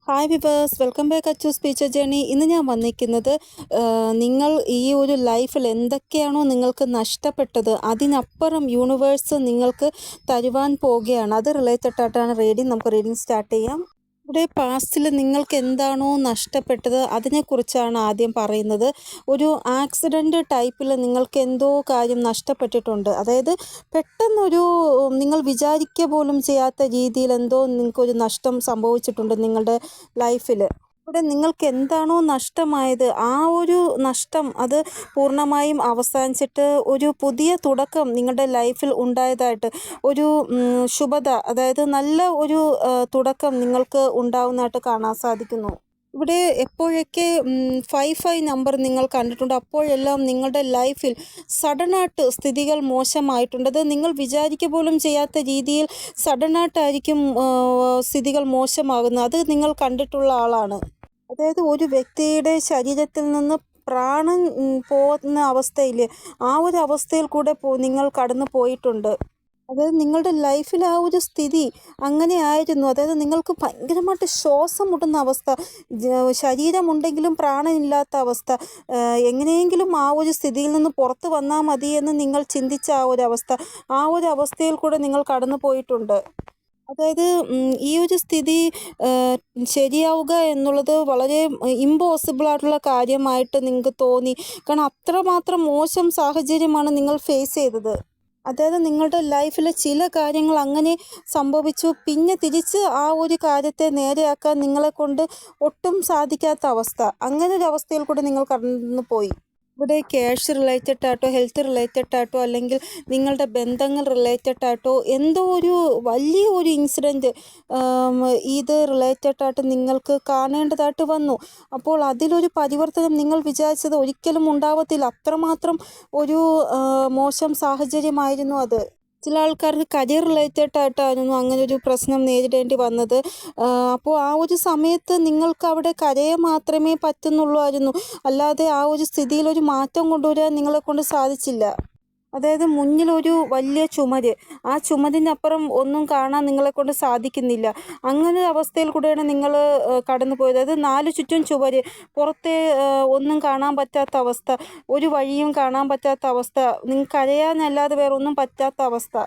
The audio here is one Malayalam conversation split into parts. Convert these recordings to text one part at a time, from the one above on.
Hi viewers, welcome back Achu സ്പീച്ചർ ജേണി. ഇന്ന് ഞാൻ വന്നിരിക്കുന്നത് നിങ്ങൾ ഈ ഒരു ലൈഫിൽ എന്തൊക്കെയാണോ നിങ്ങൾക്ക് നഷ്ടപ്പെട്ടത് അതിനപ്പുറം യൂണിവേഴ്സ് നിങ്ങൾക്ക് തരുവാൻ പോവുകയാണ്. അത് റിലേറ്റഡ് ആയിട്ടാണ് റീഡിങ്. നമുക്ക് റീഡിങ് സ്റ്റാർട്ട് ചെയ്യാം. ഇവിടെ പാസ്റ്റിൽ നിങ്ങൾക്ക് എന്താണോ നഷ്ടപ്പെട്ടത് അതിനെക്കുറിച്ചാണ് ആദ്യം പറയുന്നത്. ഒരു ആക്സിഡൻറ്റ് ടൈപ്പിൽ നിങ്ങൾക്ക് എന്തോ കാര്യം നഷ്ടപ്പെട്ടിട്ടുണ്ട്. അതായത് പെട്ടെന്നൊരു നിങ്ങൾ വിചാരിക്കുക പോലും ചെയ്യാത്ത രീതിയിൽ എന്തോ നിങ്ങൾക്കൊരു നഷ്ടം സംഭവിച്ചിട്ടുണ്ട് നിങ്ങളുടെ ലൈഫിൽ. ഇവിടെ നിങ്ങൾക്ക് എന്താണോ നഷ്ടമായത് ആ ഒരു നഷ്ടം അത് പൂർണ്ണമായും അവസാനിച്ചിട്ട് ഒരു പുതിയ തുടക്കം നിങ്ങളുടെ ലൈഫിൽ ഉണ്ടായതായിട്ട് ഒരു ശുഭത, അതായത് നല്ല ഒരു തുടക്കം നിങ്ങൾക്ക് ഉണ്ടാവുന്നതായിട്ട് കാണാൻ സാധിക്കുന്നു. ഇവിടെ എപ്പോഴൊക്കെ 55 നമ്പർ നിങ്ങൾ കണ്ടിട്ടുണ്ട് അപ്പോഴെല്ലാം നിങ്ങളുടെ ലൈഫിൽ സഡനായിട്ട് സ്ഥിതികൾ മോശമായിട്ടുണ്ട്. അത് നിങ്ങൾ വിചാരിക്കുക പോലും ചെയ്യാത്ത രീതിയിൽ സഡനായിട്ടായിരിക്കും സ്ഥിതികൾ മോശമാകുന്നത്. അത് നിങ്ങൾ കണ്ടിട്ടുള്ള ആളാണ്. അതായത് ഒരു വ്യക്തിയുടെ ശരീരത്തിൽ നിന്ന് പ്രാണൻ പോകുന്ന അവസ്ഥയിൽ ആ ഒരു അവസ്ഥയിൽ കൂടെ നിങ്ങൾ കടന്നു പോയിട്ടുണ്ട്. അതായത് നിങ്ങളുടെ ലൈഫിൽ ആ ഒരു സ്ഥിതി അങ്ങനെ ആയിരുന്നു. അതായത് നിങ്ങൾക്ക് ഭയങ്കരമായിട്ട് ശ്വാസം മുട്ടുന്ന അവസ്ഥ, ശരീരമുണ്ടെങ്കിലും പ്രാണനില്ലാത്ത അവസ്ഥ, എങ്ങനെയെങ്കിലും ആ ഒരു സ്ഥിതിയിൽ നിന്ന് പുറത്ത് വന്നാൽ മതി എന്ന് നിങ്ങൾ ചിന്തിച്ച ആ ഒരു അവസ്ഥ, ആ ഒരു അവസ്ഥയിൽ കൂടെ നിങ്ങൾ കടന്നു പോയിട്ടുണ്ട്. അതായത് ഈ ഒരു സ്ഥിതി ശരിയാവുക എന്നുള്ളത് വളരെ ഇമ്പോസിബിളായിട്ടുള്ള കാര്യമായിട്ട് നിങ്ങൾക്ക് തോന്നി. കാരണം അത്രമാത്രം മോശം സാഹചര്യമാണ് നിങ്ങൾ ഫേസ് ചെയ്തത്. അതായത് നിങ്ങളുടെ ലൈഫിലെ ചില കാര്യങ്ങൾ അങ്ങനെ സംഭവിച്ചു, പിന്നെ തിരിച്ച് ആ ഒരു കാര്യത്തെ നേരെയാക്കാൻ നിങ്ങളെക്കൊണ്ട് ഒട്ടും സാധിക്കാത്ത അവസ്ഥ, അങ്ങനെ ഒരു അവസ്ഥയിൽ കൂടെ നിങ്ങൾ കടന്നു പോയി. ഇവിടെ ക്യാഷ് റിലേറ്റഡ് ആയിട്ടോ ഹെൽത്ത് റിലേറ്റഡ് ആയിട്ടോ അല്ലെങ്കിൽ നിങ്ങളുടെ ബന്ധങ്ങൾ റിലേറ്റഡ് ആയിട്ടോ എന്തോ ഒരു വലിയ ഒരു ഇൻസിഡൻറ്റ് ഇത് റിലേറ്റഡ് ആയിട്ട് നിങ്ങൾക്ക് കാണേണ്ടതായിട്ട് വന്നു. അപ്പോൾ അതിലൊരു പരിവർത്തനം നിങ്ങൾ വിചാരിച്ചത് ഒരിക്കലും ഉണ്ടാവത്തില്ല. അത്രമാത്രം ഒരു മോശം സാഹചര്യമായിരുന്നു അത്. ചില ആൾക്കാർക്ക് കരിയർ റിലേറ്റഡ് ആയിട്ടായിരുന്നു അങ്ങനെ ഒരു പ്രശ്നം നേരിടേണ്ടി വന്നത്. അപ്പോൾ ആ ഒരു സമയത്ത് നിങ്ങൾക്ക് അവിടെ കരയെ മാത്രമേ പറ്റുന്നുള്ളായിരുന്നു, അല്ലാതെ ആ ഒരു സ്ഥിതിയിൽ ഒരു മാറ്റം കൊണ്ടുവരാൻ നിങ്ങളെക്കൊണ്ട് സാധിച്ചില്ല. അതായത് മുന്നിലൊരു വലിയ ചുമര്, ആ ചുമരിനപ്പുറം ഒന്നും കാണാൻ നിങ്ങളെക്കൊണ്ട് സാധിക്കുന്നില്ല. അങ്ങനെ ഒരു അവസ്ഥയിൽ കൂടെയാണ് നിങ്ങൾ കടന്നു പോയത്. അതായത് 4 ചുറ്റും ചുവര്, പുറത്തെ ഒന്നും കാണാൻ പറ്റാത്ത അവസ്ഥ, ഒരു വഴിയും കാണാൻ പറ്റാത്ത അവസ്ഥ, നിങ്ങൾക്ക് കരയാനല്ലാതെ വേറെ ഒന്നും പറ്റാത്ത അവസ്ഥ.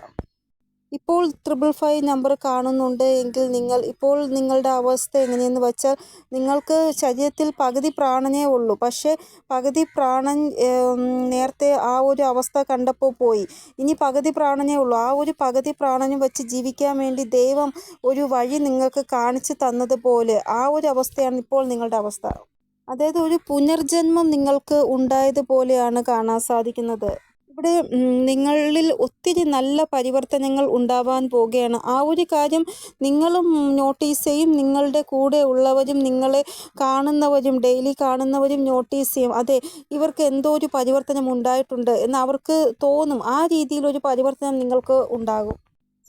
ഇപ്പോൾ 555 നമ്പർ കാണുന്നുണ്ട് എങ്കിൽ ഇപ്പോൾ നിങ്ങളുടെ അവസ്ഥ എങ്ങനെയെന്ന് വെച്ചാൽ നിങ്ങൾക്ക് ശരീരത്തിൽ പകുതി പ്രാണനേ ഉള്ളൂ. പക്ഷേ പകുതി പ്രാണൻ നേരത്തെ ആ ഒരു അവസ്ഥ കണ്ടപ്പോൾ പോയി. ഇനി പകുതി പ്രാണനേ ഉള്ളൂ. ആ ഒരു പകുതി പ്രാണനും വെച്ച് ജീവിക്കാൻ വേണ്ടി ദൈവം ഒരു വഴി നിങ്ങൾക്ക് കാണിച്ചു തന്നതുപോലെ ആ ഒരു അവസ്ഥയാണ് ഇപ്പോൾ നിങ്ങളുടെ അവസ്ഥ. അതായത് ഒരു പുനർജന്മം നിങ്ങൾക്ക് ഉണ്ടായതുപോലെയാണ് കാണാൻ സാധിക്കുന്നത്. ഇവിടെ നിങ്ങളിൽ ഒത്തിരി നല്ല പരിവർത്തനങ്ങൾ ഉണ്ടാവാൻ പോവുകയാണ്. ആ ഒരു കാര്യം നിങ്ങളും നോട്ടീസ് ചെയ്യും, നിങ്ങളുടെ കൂടെ ഉള്ളവരും നിങ്ങളെ കാണുന്നവരും ഡെയിലി കാണുന്നവരും നോട്ടീസ് ചെയ്യും. അതെ, ഇവർക്ക് എന്തോ ഒരു പരിവർത്തനം ഉണ്ടായിട്ടുണ്ട് എന്ന് അവർക്ക് തോന്നും. ആ രീതിയിലൊരു പരിവർത്തനം നിങ്ങൾക്ക് ഉണ്ടാകും.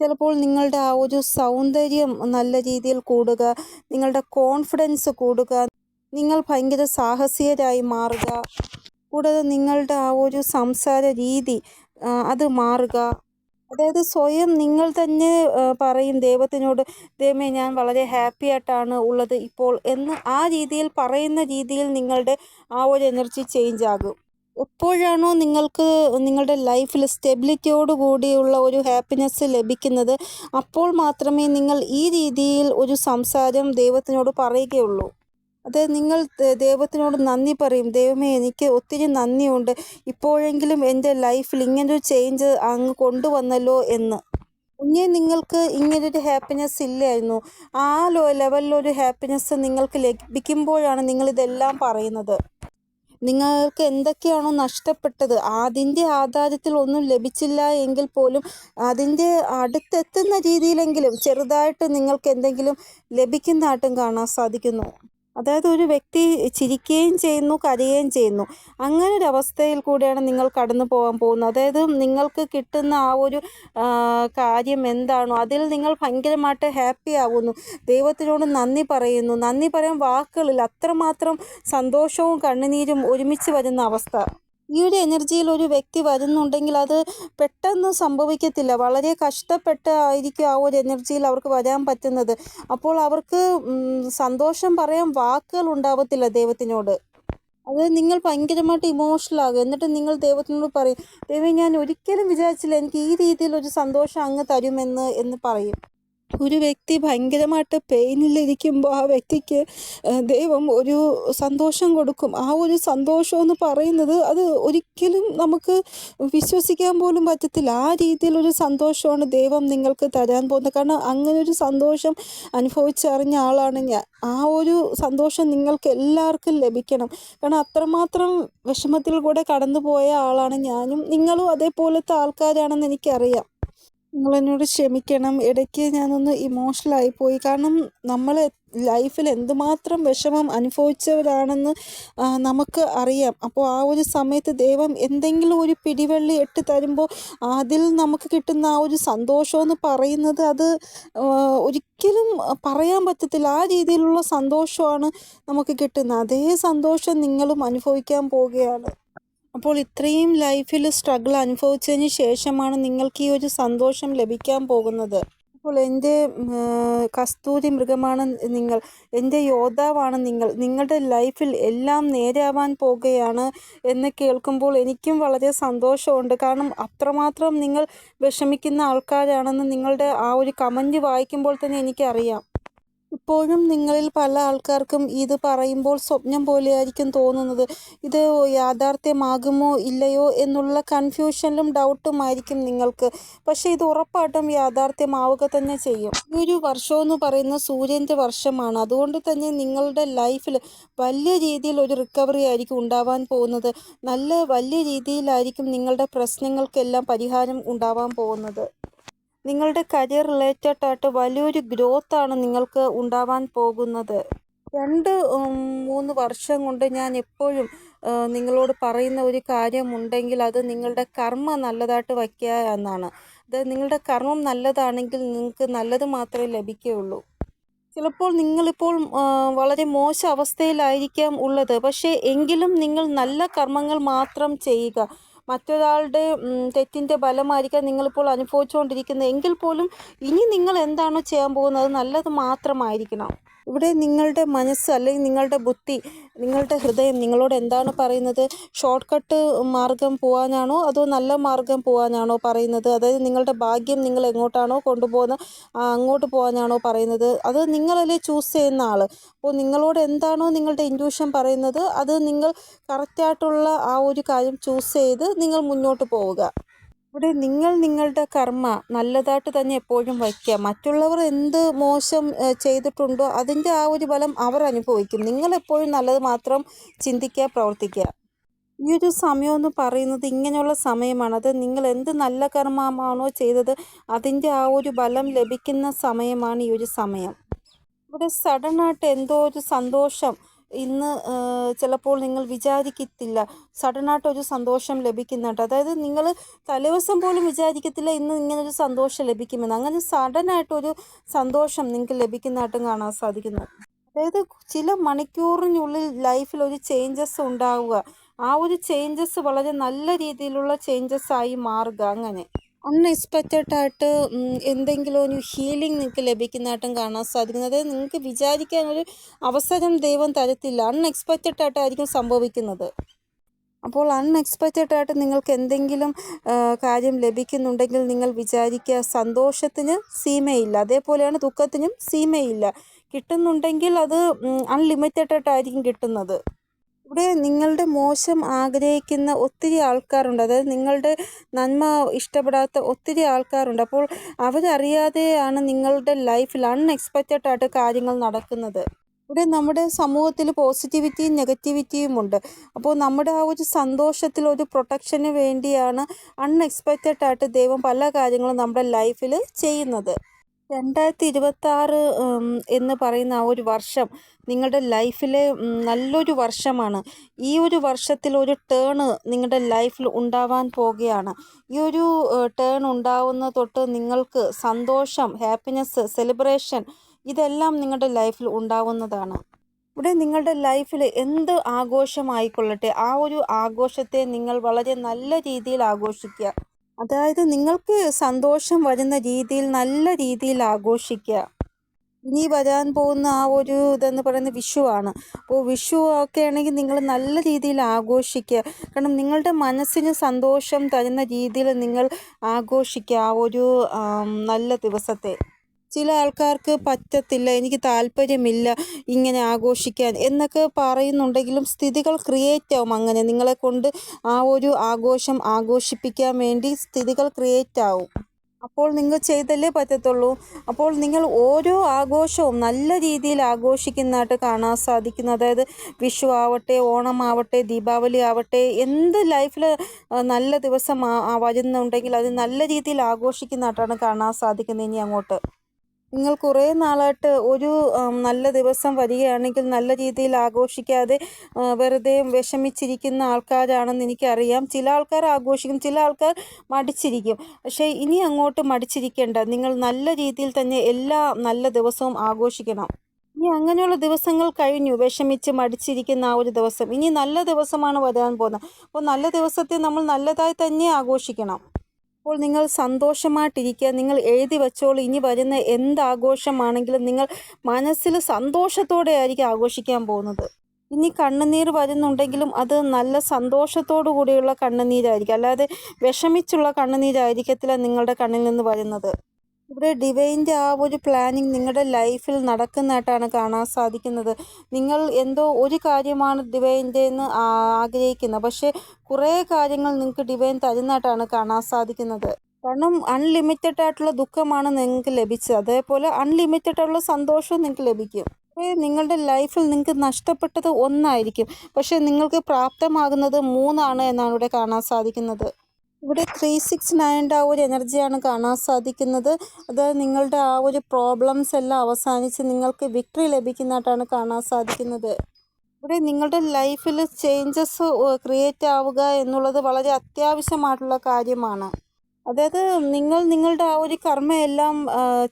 ചിലപ്പോൾ നിങ്ങളുടെ ആ ഒരു സൗന്ദര്യം നല്ല രീതിയിൽ കൂടുക, നിങ്ങളുടെ കോൺഫിഡൻസ് കൂടുക, നിങ്ങൾ ഭയങ്കര സാഹസികരായി മാറുക, കൂടാതെ നിങ്ങളുടെ ആ ഒരു സംസാര രീതി അത് മാറുക. അതായത് സ്വയം നിങ്ങൾ തന്നെ പറയും ദൈവത്തിനോട്, ദൈവമേ ഞാൻ വളരെ ഹാപ്പി ആയിട്ടാണ് ഉള്ളത് ഇപ്പോൾ എന്ന് ആ രീതിയിൽ പറയുന്ന രീതിയിൽ നിങ്ങളുടെ ആ ഒരു എനർജി ചേഞ്ച് ആകും. എപ്പോഴാണോ നിങ്ങൾക്ക് നിങ്ങളുടെ ലൈഫിൽ സ്റ്റെബിലിറ്റിയോട് കൂടിയുള്ള ഒരു ഹാപ്പിനെസ് ലഭിക്കുന്നത് അപ്പോൾ മാത്രമേ നിങ്ങൾ ഈ രീതിയിൽ ഒരു സംസാരം ദൈവത്തിനോട് പറയുകയുള്ളൂ. അത് നിങ്ങൾ ദൈവത്തിനോട് നന്ദി പറയും. ദൈവമേ എനിക്ക് ഒത്തിരി നന്ദിയുണ്ട്, ഇപ്പോഴെങ്കിലും എൻ്റെ ലൈഫിൽ ഇങ്ങനൊരു ചേഞ്ച് അങ്ങ് കൊണ്ടുവന്നല്ലോ എന്ന്. മുന്നേ നിങ്ങൾക്ക് ഇങ്ങനൊരു ഹാപ്പിനെസ് ഇല്ലായിരുന്നു. ആ ലെവലിലൊരു ഹാപ്പിനെസ് നിങ്ങൾക്ക് ലഭിക്കുമ്പോഴാണ് നിങ്ങളിതെല്ലാം പറയുന്നത്. നിങ്ങൾക്ക് എന്തൊക്കെയാണോ നഷ്ടപ്പെട്ടത് അതിൻ്റെ ആധാരത്തിൽ ഒന്നും ലഭിച്ചില്ല എങ്കിൽ പോലും അതിൻ്റെ അടുത്തെത്തുന്ന രീതിയിലെങ്കിലും ചെറുതായിട്ട് നിങ്ങൾക്ക് എന്തെങ്കിലും ലഭിക്കുന്നതായിട്ടും കാണാൻ സാധിക്കുന്നു. അതായത് ഒരു വ്യക്തി ചിരിക്കുകയും ചെയ്യുന്നു, കരയുകയും ചെയ്യുന്നു, അങ്ങനെ ഒരു അവസ്ഥയിൽ കൂടെയാണ് നിങ്ങൾ കടന്നു പോകാൻ പോകുന്നത്. അതായത് നിങ്ങൾക്ക് കിട്ടുന്ന ആ ഒരു കാര്യം എന്താണോ അതിൽ നിങ്ങൾ ഭയങ്കരമായിട്ട് ഹാപ്പി ആകുന്നു, ദൈവത്തിനോട് നന്ദി പറയുന്നു. നന്ദി പറയാൻ വാക്കുകളിൽ അത്രമാത്രം സന്തോഷവും കണ്ണുനീരും ഒരുമിച്ച് വരുന്ന അവസ്ഥ. ഈ ഒരു എനർജിയിൽ ഒരു വ്യക്തി വരുന്നുണ്ടെങ്കിൽ അത് പെട്ടെന്ന് സംഭവിക്കത്തില്ല. വളരെ കഷ്ടപ്പെട്ട് ആയിരിക്കും ആ ഒരു എനർജിയിൽ അവർക്ക് വരാൻ പറ്റുന്നത്. അപ്പോൾ അവർക്ക് സന്തോഷം പറയാൻ വാക്കുകൾ ഉണ്ടാവത്തില്ല ദൈവത്തിനോട്. അത് നിങ്ങൾ ഭയങ്കരമായിട്ട് ഇമോഷണൽ ആകും. എന്നിട്ട് നിങ്ങൾ ദൈവത്തിനോട് പറയും, ദൈവമേ, ഞാൻ ഒരിക്കലും വിചാരിച്ചില്ല എനിക്ക് ഈ രീതിയിലൊരു സന്തോഷം അങ്ങ് തരുമെന്ന് പറയും. ഒരു വ്യക്തി ഭയങ്കരമായിട്ട് പെയിനിലിരിക്കുമ്പോൾ ആ വ്യക്തിക്ക് ദൈവം ഒരു സന്തോഷം കൊടുക്കും. ആ ഒരു സന്തോഷം എന്ന് പറയുന്നത് അത് ഒരിക്കലും നമുക്ക് വിശ്വസിക്കാൻ പോലും പറ്റത്തില്ല. ആ രീതിയിലൊരു സന്തോഷമാണ് ദൈവം നിങ്ങൾക്ക് തരാൻ പോകുന്നത്. കാരണം അങ്ങനെ ഒരു സന്തോഷം അനുഭവിച്ചറിഞ്ഞ ആളാണ് ഞാൻ. ആ ഒരു സന്തോഷം നിങ്ങൾക്ക് എല്ലാവർക്കും ലഭിക്കണം. കാരണം അത്രമാത്രം വിഷമത്തിൽ കൂടെ കടന്നു പോയ ആളാണ് ഞാനും. നിങ്ങളും അതേപോലത്തെ ആൾക്കാരാണെന്ന് എനിക്കറിയാം. നിങ്ങളെന്നോട് ക്ഷമിക്കണം. ഇടയ്ക്ക് ഞാനൊന്ന് ഇമോഷണലായി പോയി. കാരണം നമ്മൾ ലൈഫിൽ എന്തുമാത്രം വിഷമം അനുഭവിച്ചവരാണെന്ന് നമുക്ക് അറിയാം. അപ്പോൾ ആ ഒരു സമയത്ത് ദൈവം എന്തെങ്കിലും ഒരു പിടിവള്ളി ഇട്ട് തരുമ്പോൾ അതിൽ നമുക്ക് കിട്ടുന്ന ആ ഒരു സന്തോഷമെന്ന് പറയുന്നത് അത് ഒരിക്കലും പറയാൻ പറ്റത്തില്ല. ആ രീതിയിലുള്ള സന്തോഷമാണ് നമുക്ക് കിട്ടുന്നത്. അതേ സന്തോഷം നിങ്ങളും അനുഭവിക്കാൻ പോവുകയാണ്. അപ്പോൾ ഇത്രയും ലൈഫിൽ സ്ട്രഗിൾ അനുഭവിച്ചതിന് ശേഷമാണ് നിങ്ങൾക്ക് ഈ ഒരു സന്തോഷം ലഭിക്കാൻ പോകുന്നത്. അപ്പോൾ എൻ്റെ കസ്തൂരി മൃഗമാണ് നിങ്ങൾ, എൻ്റെ യോദ്ധാവാണ് നിങ്ങൾ, നിങ്ങളുടെ ലൈഫിൽ എല്ലാം നേരെയാവാൻ പോകുകയാണ് എന്ന് കേൾക്കുമ്പോൾ എനിക്കും വളരെ സന്തോഷമുണ്ട്. കാരണം അത്രമാത്രം നിങ്ങൾ വിഷമിക്കുന്ന ആൾക്കാരാണെന്ന് നിങ്ങളുടെ ആ ഒരു കമൻറ്റ് വായിക്കുമ്പോൾ തന്നെ എനിക്കറിയാം. ഇപ്പോഴും നിങ്ങളിൽ പല ആൾക്കാർക്കും ഇത് പറയുമ്പോൾ സ്വപ്നം പോലെയായിരിക്കും തോന്നുന്നത്. ഇത് യാഥാർത്ഥ്യമാകുമോ ഇല്ലയോ എന്നുള്ള കൺഫ്യൂഷനിലും ഡൗട്ടുമായിരിക്കും നിങ്ങൾക്ക്. പക്ഷേ ഇത് ഉറപ്പായിട്ടും യാഥാർത്ഥ്യമാവുക തന്നെ ചെയ്യും. ഈ ഒരു വർഷമെന്ന് പറയുന്ന സൂര്യൻ്റെ വർഷമാണ്. അതുകൊണ്ട് തന്നെ നിങ്ങളുടെ ലൈഫിൽ വലിയ രീതിയിൽ ഒരു റിക്കവറി ആയിരിക്കും ഉണ്ടാവാൻ പോകുന്നത്. വലിയ രീതിയിലായിരിക്കും നിങ്ങളുടെ പ്രശ്നങ്ങൾക്കെല്ലാം പരിഹാരം ഉണ്ടാവാൻ പോകുന്നത്. നിങ്ങളുടെ കരിയർ റിലേറ്റഡ് ആയിട്ട് വലിയൊരു ഗ്രോത്താണ് നിങ്ങൾക്ക് ഉണ്ടാവാൻ പോകുന്നത്. 2-3 വർഷം കൊണ്ട് ഞാൻ എപ്പോഴും നിങ്ങളോട് പറയുന്ന ഒരു കാര്യമുണ്ടെങ്കിൽ അത് നിങ്ങളുടെ കർമ്മ നല്ലതായിട്ട് വയ്ക്കുക എന്നാണ്. അത് നിങ്ങളുടെ കർമ്മം നല്ലതാണെങ്കിൽ നിങ്ങൾക്ക് നല്ലത് മാത്രമേ ലഭിക്കുകയുള്ളൂ. ചിലപ്പോൾ നിങ്ങളിപ്പോൾ വളരെ മോശം അവസ്ഥയിലായിരിക്കാം ഉള്ളത്. പക്ഷേ എങ്കിലും നിങ്ങൾ നല്ല കർമ്മങ്ങൾ മാത്രം ചെയ്യുക. മറ്റൊരാളുടെ തെറ്റിൻ്റെ ഫലമായിരിക്കാം നിങ്ങളിപ്പോൾ അനുഭവിച്ചുകൊണ്ടിരിക്കുന്നത്. എങ്കിൽ പോലും ഇനി നിങ്ങൾ എന്താണോ ചെയ്യാൻ പോകുന്നത് അത് നല്ലത് മാത്രമായിരിക്കണം. ഇവിടെ നിങ്ങളുടെ മനസ്സ് അല്ലെങ്കിൽ നിങ്ങളുടെ ബുദ്ധി, നിങ്ങളുടെ ഹൃദയം നിങ്ങളോട് എന്താണ് പറയുന്നത്? ഷോർട്ട് കട്ട് മാർഗം പോകാനാണോ അതോ നല്ല മാർഗം പോകാനാണോ പറയുന്നത്? അതായത് നിങ്ങളുടെ ഭാഗ്യം നിങ്ങൾ എങ്ങോട്ടാണോ കൊണ്ടുപോകുന്നത് അങ്ങോട്ട് പോകാനാണോ പറയുന്നത്? അത് നിങ്ങളല്ലേ ചൂസ് ചെയ്യുന്ന ആൾ. അപ്പോൾ നിങ്ങളോട് എന്താണോ നിങ്ങളുടെ ഇൻറ്റ്യൂഷൻ പറയുന്നത് അത് നിങ്ങൾ കറക്റ്റായിട്ടുള്ള ആ ഒരു കാര്യം ചൂസ് ചെയ്ത് നിങ്ങൾ മുന്നോട്ട് പോവുക. ഇവിടെ നിങ്ങൾ നിങ്ങളുടെ കർമ്മ നല്ലതായിട്ട് തന്നെ എപ്പോഴും വയ്ക്കുക. മറ്റുള്ളവർ എന്ത് മോശം ചെയ്തിട്ടുണ്ടോ അതിൻ്റെ ആ ഒരു ഫലം അവർ അനുഭവിക്കും. നിങ്ങളെപ്പോഴും നല്ലത് മാത്രം ചിന്തിക്കുക, പ്രവർത്തിക്കുക. ഈ ഒരു സമയമെന്ന് പറയുന്നത് ഇങ്ങനെയുള്ള സമയമാണ്. അത് നിങ്ങൾ എന്ത് നല്ല കർമ്മമാണോ ചെയ്തത് അതിൻ്റെ ആ ഒരു ഫലം ലഭിക്കുന്ന സമയമാണ് ഈ ഒരു സമയം. ഇവിടെ സഡനായിട്ട് എന്തോ ഒരു സന്തോഷം ഇന്ന് ചിലപ്പോൾ നിങ്ങൾ വിചാരിക്കത്തില്ല, സഡനായിട്ടൊരു സന്തോഷം ലഭിക്കുന്നുണ്ട്. അതായത് നിങ്ങൾ തലേദിവസം പോലും വിചാരിക്കത്തില്ല ഇന്ന് ഇങ്ങനൊരു സന്തോഷം ലഭിക്കുമെന്ന്. അങ്ങനെ സഡനായിട്ടൊരു സന്തോഷം നിങ്ങൾക്ക് ലഭിക്കുന്നതായിട്ടും കാണാൻ സാധിക്കുന്നു. അതായത് ചില മണിക്കൂറിനുള്ളിൽ ലൈഫിൽ ഒരു ചേഞ്ചസ് ഉണ്ടാവുക. ആ ഒരു ചേഞ്ചസ് വളരെ നല്ല രീതിയിലുള്ള ചേഞ്ചസ് ആയി മാറുക. അങ്ങനെ അൺഎക്സ്പെക്റ്റഡ് ആയിട്ട് എന്തെങ്കിലും ഒരു ഹീലിംഗ് നിങ്ങൾക്ക് ലഭിക്കുന്നതായിട്ടും കാണാൻ സാധിക്കുന്നത്. അതായത് നിങ്ങൾക്ക് വിചാരിക്കാനൊരു അവസരം ദൈവം തരത്തില്ല. അൺഎക്സ്പെക്റ്റഡ് ആയിട്ടായിരിക്കും സംഭവിക്കുന്നത്. അപ്പോൾ അൺഎക്സ്പെക്റ്റഡ് ആയിട്ട് നിങ്ങൾക്ക് എന്തെങ്കിലും കാര്യം ലഭിക്കുന്നുണ്ടെങ്കിൽ നിങ്ങൾ വിചാരിക്കുക, സന്തോഷത്തിന് സീമയില്ല, അതേപോലെയാണ് ദുഃഖത്തിനും സീമയില്ല. കിട്ടുന്നുണ്ടെങ്കിൽ അത് അൺലിമിറ്റഡ് ആയിട്ടായിരിക്കും കിട്ടുന്നത്. ഇവിടെ നിങ്ങളുടെ മോശം ആഗ്രഹിക്കുന്ന ഒത്തിരി ആൾക്കാരുണ്ട്. അതായത് നിങ്ങളുടെ നന്മ ഇഷ്ടപ്പെടാത്ത ഒത്തിരി ആൾക്കാരുണ്ട്. അപ്പോൾ അവരറിയാതെയാണ് നിങ്ങളുടെ ലൈഫിൽ അൺഎക്സ്പെക്റ്റഡ് ആയിട്ട് കാര്യങ്ങൾ നടക്കുന്നത്. ഇവിടെ നമ്മുടെ സമൂഹത്തിൽ പോസിറ്റിവിറ്റിയും നെഗറ്റിവിറ്റിയും ഉണ്ട്. അപ്പോൾ നമ്മുടെ ആ ഒരു സന്തോഷത്തിൽ ഒരു പ്രൊട്ടക്ഷന് വേണ്ടിയാണ് അൺഎക്സ്പെക്റ്റഡ് ആയിട്ട് ദൈവം പല കാര്യങ്ങളും നമ്മുടെ ലൈഫിൽ ചെയ്യുന്നത്. 2026 എന്ന് പറയുന്ന ആ ഒരു വർഷം നിങ്ങളുടെ ലൈഫിലെ നല്ലൊരു വർഷമാണ്. ഈ ഒരു വർഷത്തിൽ ഒരു ടേൺ നിങ്ങളുടെ ലൈഫിൽ ഉണ്ടാവാൻ പോകുകയാണ്. ഈ ഒരു ടേൺ ഉണ്ടാവുന്ന തൊട്ട് നിങ്ങൾക്ക് സന്തോഷം, ഹാപ്പിനെസ്, സെലിബ്രേഷൻ ഇതെല്ലാം നിങ്ങളുടെ ലൈഫിൽ ഉണ്ടാവുന്നതാണ്. ഇവിടെ നിങ്ങളുടെ ലൈഫിൽ എന്ത് ആഘോഷമായിക്കൊള്ളട്ടെ, ആ ഒരു ആഘോഷത്തെ നിങ്ങൾ വളരെ നല്ല രീതിയിൽ ആഘോഷിക്കുക. അതായത് നിങ്ങൾക്ക് സന്തോഷം വരുന്ന രീതിയിൽ നല്ല രീതിയിൽ ആഘോഷിക്കുക. ഇനി വരാൻ പോകുന്ന ആ ഒരു ഇതെന്ന് പറയുന്നത് വിഷുവാണ്. അപ്പോൾ വിഷു ഒക്കെ ആണെങ്കിൽ നിങ്ങൾ നല്ല രീതിയിൽ ആഘോഷിക്കുക. കാരണം നിങ്ങളുടെ മനസ്സിന് സന്തോഷം തരുന്ന രീതിയിൽ നിങ്ങൾ ആഘോഷിക്കുക ആ ഒരു നല്ല ദിവസത്തെ. ചില ആൾക്കാർക്ക് പറ്റത്തില്ല, എനിക്ക് താല്പര്യമില്ല ഇങ്ങനെ ആഘോഷിക്കാൻ എന്നൊക്കെ പറയുന്നുണ്ടെങ്കിലും സ്ഥിതികൾ ക്രിയേറ്റ് ആവും. അങ്ങനെ നിങ്ങളെ കൊണ്ട് ആ ഒരു ആഘോഷം ആഘോഷിപ്പിക്കാൻ വേണ്ടി സ്ഥിതികൾ ക്രിയേറ്റ് ആവും. അപ്പോൾ നിങ്ങൾ ചെയ്തല്ലേ പറ്റത്തുള്ളൂ. അപ്പോൾ നിങ്ങൾ ഓരോ ആഘോഷവും നല്ല രീതിയിൽ ആഘോഷിക്കുന്നതായിട്ട് കാണാൻ സാധിക്കുന്നു. അതായത് വിഷു ആവട്ടെ, ഓണമാവട്ടെ, ദീപാവലി ആവട്ടെ, എന്ത് ലൈഫിൽ നല്ല ദിവസം വരുന്നുണ്ടെങ്കിൽ അത് നല്ല രീതിയിൽ ആഘോഷിക്കുന്നതായിട്ടാണ് കാണാൻ സാധിക്കുന്നത്. ഇനി അങ്ങോട്ട് നിങ്ങൾ കുറേ നാളായിട്ട് ഒരു നല്ല ദിവസം വരികയാണെങ്കിൽ നല്ല രീതിയിൽ ആഘോഷിക്കാതെ വെറുതെ വിഷമിച്ചിരിക്കുന്ന ആൾക്കാരാണെന്ന് എനിക്കറിയാം. ചില ആൾക്കാർ ആഘോഷിക്കും, ചില ആൾക്കാർ മടിച്ചിരിക്കും. പക്ഷേ ഇനി അങ്ങോട്ട് മടിച്ചിരിക്കേണ്ട, നിങ്ങൾ നല്ല രീതിയിൽ തന്നെ എല്ലാ നല്ല ദിവസവും ആഘോഷിക്കണം. ഇനി അങ്ങനെയുള്ള ദിവസങ്ങൾ കഴിഞ്ഞു, വിഷമിച്ച് മടിച്ചിരിക്കുന്ന ആ ഒരു ദിവസം. ഇനി നല്ല ദിവസമാണ് വരാൻ പോകുന്നത്. അപ്പോൾ നല്ല ദിവസത്തെ നമ്മൾ നല്ലതായി തന്നെ ആഘോഷിക്കണം. അപ്പോൾ നിങ്ങൾ സന്തോഷമായിട്ടിരിക്കുക. നിങ്ങൾ എഴുതി വെച്ചോളൂ, ഇനി വരുന്ന എന്താഘോഷമാണെങ്കിലും നിങ്ങൾ മനസ്സിൽ സന്തോഷത്തോടെ ആയിരിക്കും ആഘോഷിക്കാൻ പോകുന്നത്. ഇനി കണ്ണുനീർ വരുന്നുണ്ടെങ്കിലും അത് നല്ല സന്തോഷത്തോടു കൂടിയുള്ള കണ്ണുനീരായിരിക്കും, അല്ലാതെ വിഷമിച്ചുള്ള കണ്ണുനീരായിരിക്കത്തില്ല നിങ്ങളുടെ കണ്ണിൽ നിന്ന് വരുന്നത്. ഇവിടെ ഡിവൈൻ്റെ ആ ഒരു പ്ലാനിങ് നിങ്ങളുടെ ലൈഫിൽ നടക്കുന്നതായിട്ടാണ് കാണാൻ സാധിക്കുന്നത്. നിങ്ങൾ എന്തോ ഒരു കാര്യമാണ് ഡിവൈൻ്റെ എന്ന് ആഗ്രഹിക്കുന്നത്, പക്ഷേ കുറേ കാര്യങ്ങൾ നിങ്ങൾക്ക് ഡിവൈൻ തരുന്നതായിട്ടാണ് കാണാൻ സാധിക്കുന്നത്. കാരണം അൺലിമിറ്റഡ് ആയിട്ടുള്ള ദുഃഖമാണ് നിങ്ങൾക്ക് ലഭിച്ചത്, അതേപോലെ അൺലിമിറ്റഡ് ആയിട്ടുള്ള സന്തോഷവും നിങ്ങൾക്ക് ലഭിക്കും. നിങ്ങളുടെ ലൈഫിൽ നിങ്ങൾക്ക് നഷ്ടപ്പെട്ടത് ഒന്നായിരിക്കും, പക്ഷേ നിങ്ങൾക്ക് പ്രാപ്തമാകുന്നത് 3 എന്നാണ് ഇവിടെ കാണാൻ സാധിക്കുന്നത്. ഇവിടെ 369 ആ ഒരു എനർജിയാണ് കാണാൻ സാധിക്കുന്നത്. അതായത് നിങ്ങളുടെ ആ ഒരു പ്രോബ്ലംസ് എല്ലാം അവസാനിച്ച് നിങ്ങൾക്ക് വിക്ടറി ലഭിക്കുന്നതായിട്ടാണ് കാണാൻ സാധിക്കുന്നത്. ഇവിടെ നിങ്ങളുടെ ലൈഫിൽ ചേഞ്ചസ് ക്രിയേറ്റ് ആവുക എന്നുള്ളത് വളരെ അത്യാവശ്യമായിട്ടുള്ള കാര്യമാണ്. അതായത് നിങ്ങളുടെ ആ ഒരു കർമ്മയെല്ലാം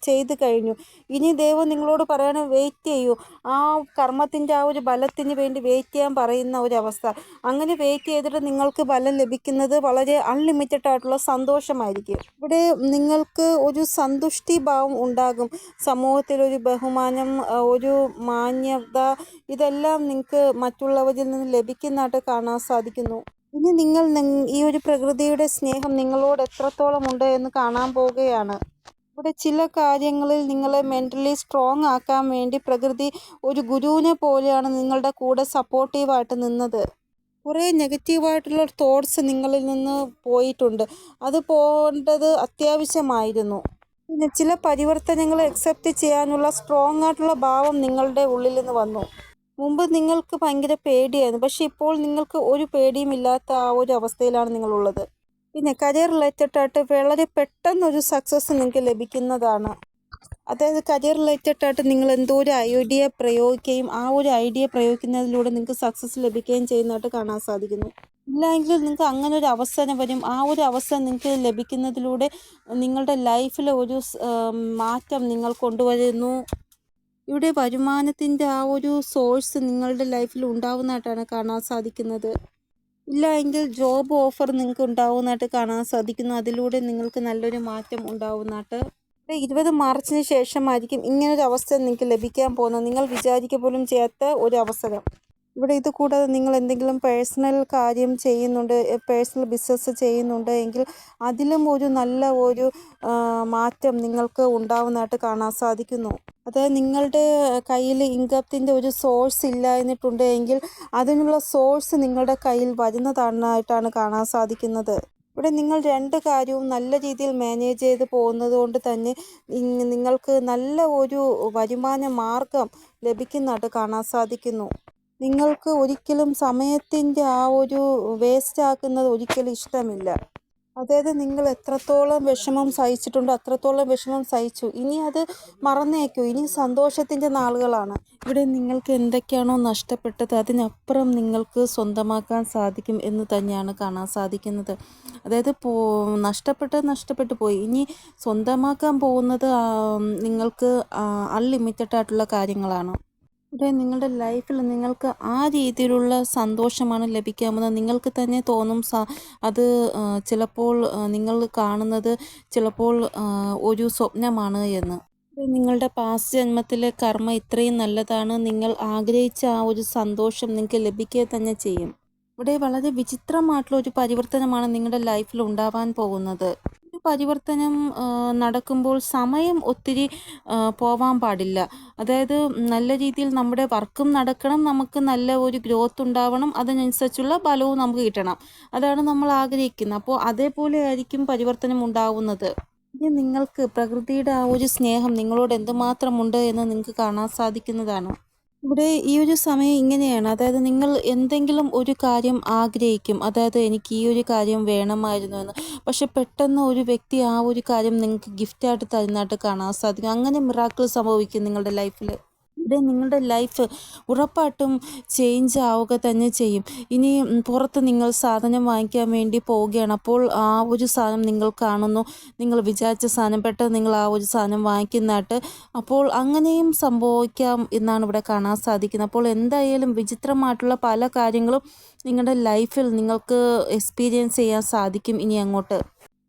ചെയ്തു കഴിഞ്ഞു. ഇനി ദൈവം നിങ്ങളോട് പറയണ വെയിറ്റ് ചെയ്യൂ. ആ കർമ്മത്തിൻ്റെ ആ ഒരു ബലത്തിന് വേണ്ടി വെയിറ്റ് ചെയ്യാൻ പറയുന്ന ഒരവസ്ഥ. അങ്ങനെ വെയിറ്റ് ചെയ്തിട്ട് നിങ്ങൾക്ക് ബലം ലഭിക്കുന്നത് വളരെ അൺലിമിറ്റഡ് ആയിട്ടുള്ള സന്തോഷമായിരിക്കും. ഇവിടെ നിങ്ങൾക്ക് ഒരു സന്തുഷ്ടി ഭാവം ഉണ്ടാകും. സമൂഹത്തിലൊരു ബഹുമാനം, ഒരു മാന്യത, ഇതെല്ലാം നിങ്ങൾക്ക് മറ്റുള്ളവരിൽ നിന്ന് ലഭിക്കുന്നതായിട്ട് കാണാൻ സാധിക്കുന്നു. ഇനി നിങ്ങൾ ഈ ഒരു പ്രകൃതിയുടെ സ്നേഹം നിങ്ങളോട് എത്രത്തോളം ഉണ്ട് എന്ന് കാണാൻ പോവുകയാണ്. ഇവിടെ ചില കാര്യങ്ങളിൽ നിങ്ങളെ മെൻ്റലി സ്ട്രോങ് ആക്കാൻ വേണ്ടി പ്രകൃതി ഒരു ഗുരുവിനെ പോലെയാണ് നിങ്ങളുടെ കൂടെ സപ്പോർട്ടീവായിട്ട് നിന്നത്. കുറേ നെഗറ്റീവായിട്ടുള്ള തോട്ട്സ് നിങ്ങളിൽ നിന്ന് പോയിട്ടുണ്ട്, അത് പോകേണ്ടത് അത്യാവശ്യമായിരുന്നു. പിന്നെ ചില പരിവർത്തനങ്ങൾ അക്സെപ്റ്റ് ചെയ്യാനുള്ള സ്ട്രോങ് ആയിട്ടുള്ള ഭാവം നിങ്ങളുടെ ഉള്ളിൽ നിന്ന് വന്നു. മുമ്പ് നിങ്ങൾക്ക് ഭയങ്കര പേടിയായിരുന്നു, പക്ഷെ ഇപ്പോൾ നിങ്ങൾക്ക് ഒരു പേടിയും ഇല്ലാത്ത ആ ഒരു അവസ്ഥയിലാണ് നിങ്ങളുള്ളത്. പിന്നെ കരിയർ റിലേറ്റഡ് ആയിട്ട് വളരെ പെട്ടെന്നൊരു സക്സസ് നിങ്ങൾക്ക് ലഭിക്കുന്നതാണ്. അതായത് കരിയർ റിലേറ്റഡ് ആയിട്ട് നിങ്ങൾ എന്തോ ഒരു ഐഡിയ പ്രയോഗിക്കുകയും ആ ഒരു ഐഡിയ പ്രയോഗിക്കുന്നതിലൂടെ നിങ്ങൾക്ക് സക്സസ് ലഭിക്കുകയും ചെയ്യുന്നതായിട്ട് കാണാൻ സാധിക്കുന്നു. ഇല്ലെങ്കിൽ നിങ്ങൾക്ക് അങ്ങനെ ഒരു അവസരം വരും. ആ ഒരു അവസരം നിങ്ങൾക്ക് ലഭിക്കുന്നതിലൂടെ നിങ്ങളുടെ ലൈഫിൽ ഒരു മാറ്റം നിങ്ങൾ കൊണ്ടുവരുന്നു. ഇവിടെ വരുമാനത്തിൻ്റെ ആ ഒരു സോഴ്സ് നിങ്ങളുടെ ലൈഫിൽ ഉണ്ടാവുന്നതായിട്ടാണ് കാണാൻ സാധിക്കുന്നത്. ഇല്ല എങ്കിൽ ജോബ് ഓഫർ നിങ്ങൾക്ക് ഉണ്ടാവുന്നതായിട്ട് കാണാൻ സാധിക്കുന്നു. അതിലൂടെ നിങ്ങൾക്ക് നല്ലൊരു മാറ്റം ഉണ്ടാവുന്നതായിട്ട്. 20 മാർച്ചിന് ശേഷമായിരിക്കും ഇങ്ങനൊരു അവസരം നിങ്ങൾക്ക് ലഭിക്കാൻ പോകുന്നത്, നിങ്ങൾ വിചാരിക്കുക പോലും ചെയ്യാത്ത ഒരു അവസരം. ഇവിടെ ഇത് കൂടാതെ നിങ്ങൾ എന്തെങ്കിലും പേഴ്സണൽ കാര്യം ചെയ്യുന്നുണ്ട്, പേഴ്സണൽ ബിസിനസ് ചെയ്യുന്നുണ്ട് എങ്കിൽ അതിലും ഒരു നല്ല ഒരു മാറ്റം നിങ്ങൾക്ക് ഉണ്ടാവുന്നതായിട്ട് കാണാൻ സാധിക്കുന്നു. അതായത് നിങ്ങളുടെ കയ്യിൽ ഇൻകത്തിൻ്റെ ഒരു സോഴ്സ് ഇല്ല എന്നിട്ടുണ്ട് എങ്കിൽ അതിനുള്ള സോഴ്സ് നിങ്ങളുടെ കയ്യിൽ വരുന്നതായിട്ടാണ് കാണാൻ സാധിക്കുന്നത്. ഇവിടെ നിങ്ങൾ 2 കാര്യവും നല്ല രീതിയിൽ മാനേജ് ചെയ്ത് പോകുന്നത് കൊണ്ട് തന്നെ നിങ്ങൾക്ക് നല്ല ഒരു വരുമാന മാർഗം ലഭിക്കുന്നതായിട്ട് കാണാൻ സാധിക്കുന്നു. നിങ്ങൾക്ക് ഒരിക്കലും സമയത്തിൻ്റെ ആ ഒരു വേസ്റ്റ് ആക്കുന്നത് ഒരിക്കലും ഇഷ്ടമില്ല. അതായത് നിങ്ങൾ എത്രത്തോളം വിഷമം സഹിച്ചിട്ടുണ്ടോ അത്രത്തോളം വിഷമം സഹിച്ചു, ഇനി അത് മറന്നേക്കൂ, ഇനി സന്തോഷത്തിൻ്റെ നാളുകളാണ്. ഇവിടെ നിങ്ങൾക്ക് എന്തൊക്കെയാണോ നഷ്ടപ്പെട്ടത് അതിനപ്പുറം നിങ്ങൾക്ക് സ്വന്തമാക്കാൻ സാധിക്കും എന്ന് തന്നെയാണ് കാണാൻ സാധിക്കുന്നത്. അതായത് നഷ്ടപ്പെട്ടു പോയി, ഇനി സ്വന്തമാക്കാൻ പോകുന്നത് നിങ്ങൾക്ക് അൺലിമിറ്റഡ് ആയിട്ടുള്ള കാര്യങ്ങളാണ്. ഇവിടെ നിങ്ങളുടെ ലൈഫിൽ നിങ്ങൾക്ക് ആ രീതിയിലുള്ള സന്തോഷമാണ് ലഭിക്കാൻ പോകുന്നത്. നിങ്ങൾക്ക് തന്നെ തോന്നും അത് ചിലപ്പോൾ നിങ്ങൾ കാണുന്നത് ചിലപ്പോൾ ഒരു സ്വപ്നമാണ് എന്ന്. നിങ്ങളുടെ പാസ്റ്റ് ജന്മത്തിലെ കർമ്മ ഇത്രയും നല്ലതാണ്. നിങ്ങൾ ആഗ്രഹിച്ച ആ ഒരു സന്തോഷം നിങ്ങൾക്ക് ലഭിക്കുക തന്നെ ചെയ്യും. ഇവിടെ വളരെ വിചിത്രമായിട്ടുള്ള ഒരു പരിവർത്തനമാണ് നിങ്ങളുടെ ലൈഫിൽ ഉണ്ടാവാൻ പോകുന്നത്. ഒരു പരിവർത്തനം നടക്കുമ്പോൾ സമയം ഒത്തിരി പോവാൻ പാടില്ല. അതായത് നല്ല രീതിയിൽ നമ്മുടെ വർക്കും നടക്കണം, നമുക്ക് നല്ല ഒരു ഗ്രോത്ത് ഉണ്ടാവണം, അതിനനുസരിച്ചുള്ള ബലവും നമുക്ക് കിട്ടണം. അതാണ് നമ്മൾ ആഗ്രഹിക്കുന്നത്. അപ്പോൾ അതേപോലെ ആയിരിക്കും പരിവർത്തനം ഉണ്ടാവുന്നത്. ഇനി നിങ്ങൾക്ക് പ്രകൃതിയുടെ ആ ഒരു സ്നേഹം നിങ്ങളോട് എന്തുമാത്രമുണ്ട് എന്ന് നിങ്ങൾക്ക് കാണാൻ സാധിക്കുന്നതാണ്. ഇവിടെ ഈ ഒരു സമയം ഇങ്ങനെയാണ്. അതായത് നിങ്ങൾ എന്തെങ്കിലും ഒരു കാര്യം ആഗ്രഹിക്കും. അതായത് എനിക്ക് ഈ ഒരു കാര്യം വേണമായിരുന്നു എന്ന്. പക്ഷെ പെട്ടെന്ന് ഒരു വ്യക്തി ആ ഒരു കാര്യം നിങ്ങൾക്ക് ഗിഫ്റ്റായിട്ട് തരുന്നതായിട്ട് കാണാൻ സാധിക്കും. അങ്ങനെ മിറാക്കിൾ സംഭവിക്കും നിങ്ങളുടെ ലൈഫിൽ. ഇവിടെ നിങ്ങളുടെ ലൈഫ് ഉറപ്പായിട്ടും ചേഞ്ച് ആവുക തന്നെ ചെയ്യും. ഇനി പുറത്ത് നിങ്ങൾ സാധനം വാങ്ങിക്കാൻ വേണ്ടി പോവുകയാണ്. അപ്പോൾ ആ ഒരു സാധനം നിങ്ങൾ കാണുന്നു, നിങ്ങൾ വിചാരിച്ച സാധനം പെട്ടെന്ന് നിങ്ങൾ ആ ഒരു സാധനം വാങ്ങിക്കുന്നതായിട്ട്. അപ്പോൾ അങ്ങനെയും സംഭവിക്കാം എന്നാണ് ഇവിടെ കാണാൻ സാധിക്കുന്നത്. അപ്പോൾ എന്തായാലും വിചിത്രമായിട്ടുള്ള പല കാര്യങ്ങളും നിങ്ങളുടെ ലൈഫിൽ നിങ്ങൾക്ക് എക്സ്പീരിയൻസ് ചെയ്യാൻ സാധിക്കും ഇനി അങ്ങോട്ട്.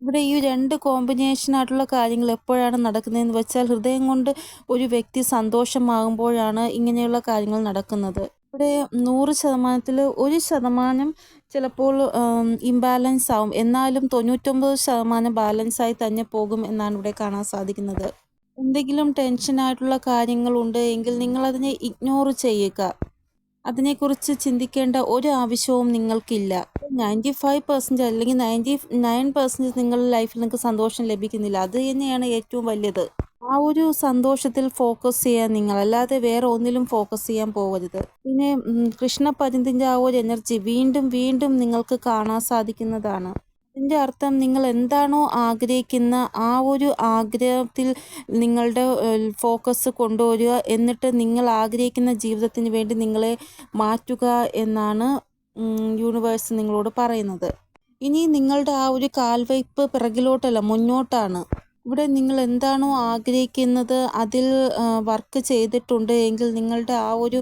ഇവിടെ ഈ 2 കോമ്പിനേഷനായിട്ടുള്ള കാര്യങ്ങൾ എപ്പോഴാണ് നടക്കുന്നതെന്ന് വെച്ചാൽ, ഹൃദയം കൊണ്ട് ഒരു വ്യക്തി സന്തോഷമാകുമ്പോഴാണ് ഇങ്ങനെയുള്ള കാര്യങ്ങൾ നടക്കുന്നത്. ഇവിടെ 100%-ൽ 1% ചിലപ്പോൾ ഇംബാലൻസ് ആവും. എന്നാലും 99% ബാലൻസായി തന്നെ പോകും എന്നാണ് ഇവിടെ കാണാൻ സാധിക്കുന്നത്. എന്തെങ്കിലും ടെൻഷനായിട്ടുള്ള കാര്യങ്ങളുണ്ട് എങ്കിൽ നിങ്ങളതിനെ ഇഗ്നോർ ചെയ്യുക. അതിനെക്കുറിച്ച് ചിന്തിക്കേണ്ട ഒരു ആവശ്യവും നിങ്ങൾക്കില്ല. 95% അല്ലെങ്കിൽ 99% നിങ്ങളുടെ ലൈഫിൽ നിങ്ങൾക്ക് സന്തോഷം ലഭിക്കുന്നില്ല. അത് തന്നെയാണ് ഏറ്റവും വലിയത്. ആ ഒരു സന്തോഷത്തിൽ ഫോക്കസ് ചെയ്യാൻ നിങ്ങൾ, അല്ലാതെ വേറെ ഒന്നിലും ഫോക്കസ് ചെയ്യാൻ പോകരുത്. പിന്നെ കൃഷ്ണപര്യന്തിൻ്റെ ആ ഒരു എനർജി വീണ്ടും വീണ്ടും നിങ്ങൾക്ക് കാണാൻ സാധിക്കുന്നതാണ്. ഇതിൻ്റെ അർത്ഥം നിങ്ങൾ എന്താണോ ആഗ്രഹിക്കുന്ന ആ ഒരു ആഗ്രഹത്തിൽ നിങ്ങളുടെ ഫോക്കസ് കൊണ്ടുവരിക, എന്നിട്ട് നിങ്ങൾ ആഗ്രഹിക്കുന്ന ജീവിതത്തിന് വേണ്ടി നിങ്ങളെ മാറ്റുക എന്നാണ് യൂണിവേഴ്സ് നിങ്ങളോട് പറയുന്നത്. ഇനി നിങ്ങളുടെ ആ ഒരു കാൽവയ്പ് പിറകിലോട്ടല്ല, മുന്നോട്ടാണ്. ഇവിടെ നിങ്ങൾ എന്താണോ ആഗ്രഹിക്കുന്നത് അതിൽ വർക്ക് ചെയ്തിട്ടുണ്ട് എങ്കിൽ നിങ്ങളുടെ ആ ഒരു